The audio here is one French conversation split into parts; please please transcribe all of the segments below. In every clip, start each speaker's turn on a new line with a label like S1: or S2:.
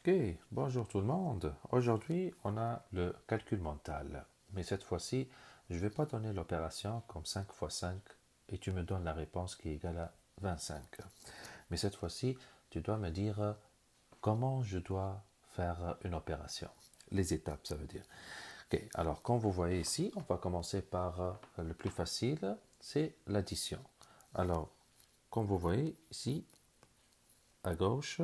S1: Ok, bonjour tout le monde. Aujourd'hui, on a le calcul mental. Mais cette fois-ci, je ne vais pas donner l'opération comme 5 fois 5 et tu me donnes la réponse qui est égale à 25. Mais cette fois-ci, tu dois me dire comment je dois faire une opération. Les étapes, ça veut dire. Ok, alors comme vous voyez ici, on va commencer par le plus facile, c'est l'addition. Alors, comme vous voyez ici, à gauche,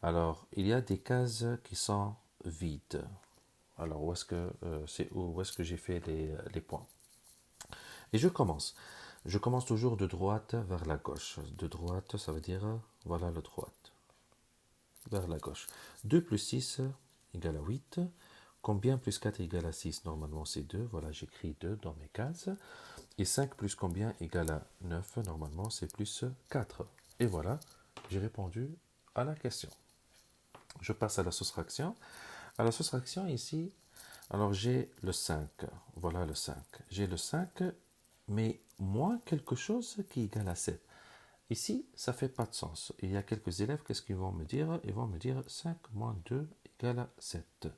S1: alors il y a des cases qui sont vides. Alors où est-ce que où est-ce que j'ai fait les points? Et je commence. Je commence toujours de droite vers la gauche. De droite, ça veut dire voilà la droite. Vers la gauche. 2 plus 6 égale à 8. Combien plus 4 égale à 6? Normalement c'est 2. Voilà, j'écris 2 dans mes cases. Et 5 plus combien égale à 9? Normalement c'est plus 4. Et voilà, j'ai répondu à la question. Je passe à la soustraction. À la soustraction ici, alors j'ai le 5. Voilà le 5. J'ai le 5, mais moins quelque chose qui est égal à 7. Ici, ça ne fait pas de sens. Il y a quelques élèves, qu'est-ce qu'ils vont me dire? Ils vont me dire 5 moins 2 égale à 7.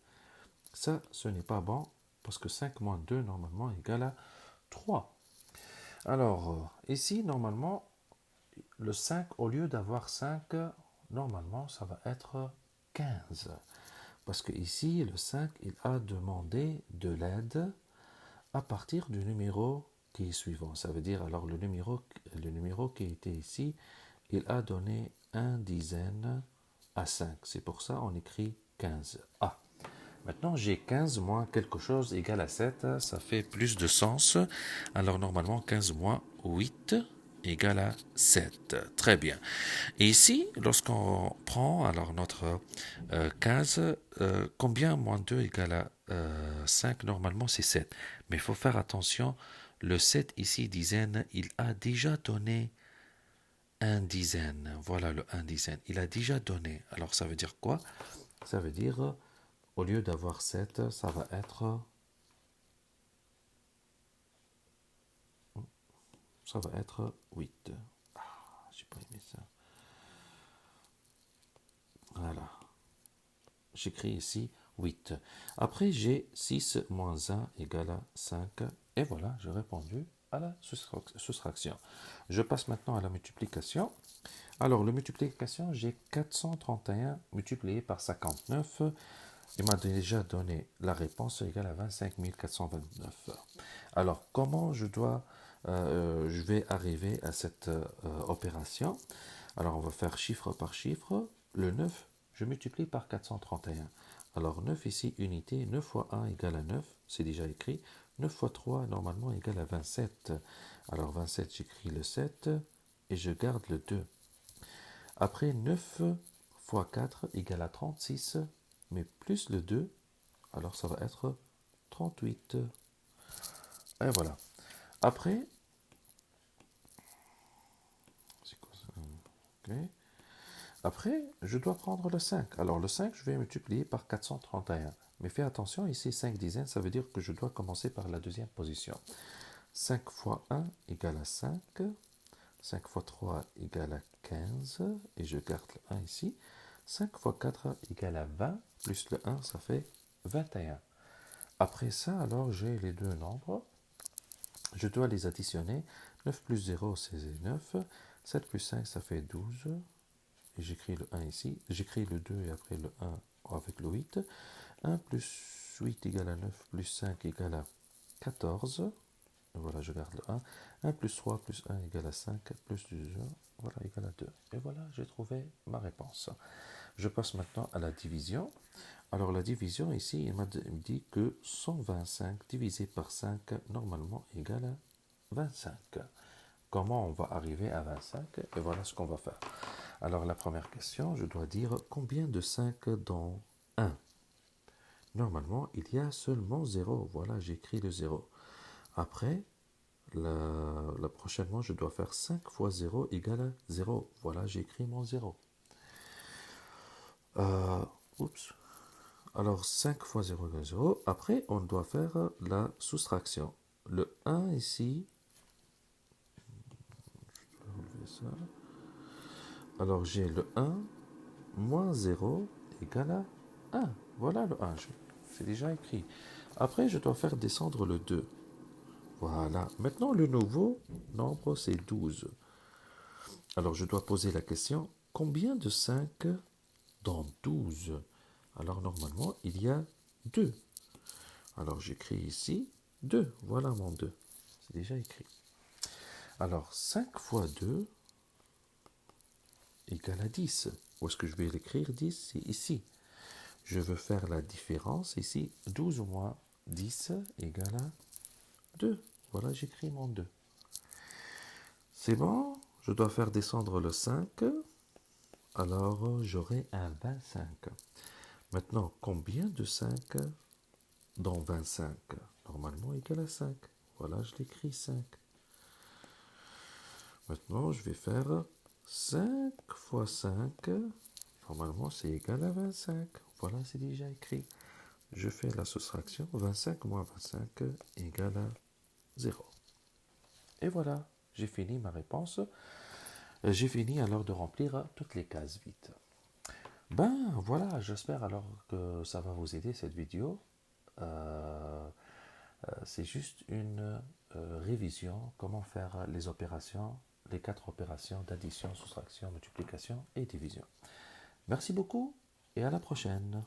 S1: Ça, ce n'est pas bon, parce que 5 moins 2, normalement, égale à 3. Alors, ici, normalement, le 5, au lieu d'avoir 5, normalement, ça va être 15. Parce que ici, le 5, il a demandé de l'aide à partir du numéro qui est suivant. Ça veut dire, alors le numéro qui était ici, il a donné un dizaine à 5. C'est pour ça on écrit 15. Ah, maintenant j'ai 15 moins quelque chose égal à 7. Ça fait plus de sens. Alors normalement 15 moins 8 égale à 7. Très bien. Et ici, lorsqu'on prend alors notre case, combien moins 2 égale à 5? Normalement, c'est 7. Mais il faut faire attention, le 7 ici, dizaine, il a déjà donné un dizaine. Voilà le un dizaine. Il a déjà donné. Alors, ça veut dire quoi? Ça veut dire, au lieu d'avoir 7, ça va être 8. Ah, j'ai pas aimé ça. Voilà. J'écris ici 8. Après, j'ai 6 moins 1 égale à 5. Et voilà, j'ai répondu à la soustraction. Je passe maintenant à la multiplication. Alors, la multiplication, j'ai 431 multiplié par 59. Il m'a déjà donné la réponse égale à 25 429. Alors, comment je vais arriver à cette opération? Alors, on va faire chiffre par chiffre. Le 9, je multiplie par 431. Alors, 9 ici, unité. 9 fois 1 égale à 9. C'est déjà écrit. 9 fois 3, normalement, égale à 27. Alors, 27, j'écris le 7 et je garde le 2. Après, 9 fois 4 égale à 36, mais plus le 2, alors ça va être 38. Et voilà. Après, c'est quoi ça? Ok. Après, je dois prendre le 5. Alors le 5, je vais multiplier par 431. Mais fais attention, ici 5 dizaines, ça veut dire que je dois commencer par la deuxième position. 5 fois 1 égale à 5. 5 fois 3 égale à 15. Et je garde le 1 ici. 5 fois 4 égale à 20. Plus le 1, ça fait 21. Après ça, alors j'ai les deux nombres. Je dois les additionner. 9 plus 0, c'est 9. 7 plus 5, ça fait 12. Et j'écris le 1 ici. J'écris le 2 et après le 1 avec le 8. 1 plus 8 égale à 9 plus 5 égale à 14. Voilà, je garde le 1. 1 plus 3 plus 1 égale à 5. Plus 2, voilà, égale à 2. Et voilà, j'ai trouvé ma réponse. Je passe maintenant à la division. Alors la division ici, il m'a dit que 125 divisé par 5 normalement égale à 25. Comment on va arriver à 25? Et voilà ce qu'on va faire. Alors la première question, je dois dire combien de 5 dans 1? Normalement, il y a seulement 0. Voilà, j'écris le 0. Après, prochainement, je dois faire 5 fois 0 égale à 0. Voilà, j'écris mon 0. Euh, oups. Alors 5 fois 0 égale 0. Après, on doit faire la soustraction. Le 1 ici, je vais enlever ça. Alors j'ai le 1 moins 0 égale à 1. Voilà le 1, c'est déjà écrit. Après, je dois faire descendre le 2. Voilà. Maintenant, le nouveau nombre, c'est 12. Alors, je dois poser la question, combien de 5 dans 12? Alors, normalement, il y a 2. Alors, j'écris ici 2. Voilà mon 2. C'est déjà écrit. Alors, 5 fois 2 égale à 10. Où est-ce que je vais l'écrire 10? C'est ici. Je veux faire la différence ici. 12 moins 10 égale à 2. Voilà, j'écris mon 2. C'est bon? Je dois faire descendre le 5. Alors, j'aurai un 25. Maintenant, combien de 5 dans 25? Normalement, égal à 5. Voilà, je l'écris 5. Maintenant, je vais faire 5 fois 5. Normalement, c'est égal à 25. Voilà, c'est déjà écrit. Je fais la soustraction. 25 moins 25 égale à 0. Et voilà, j'ai fini ma réponse. J'ai fini alors de remplir toutes les cases vides. Ben voilà, j'espère alors que ça va vous aider cette vidéo. C'est juste une révision, comment faire les opérations, les 4 opérations d'addition, soustraction, multiplication et division. Merci beaucoup et à la prochaine.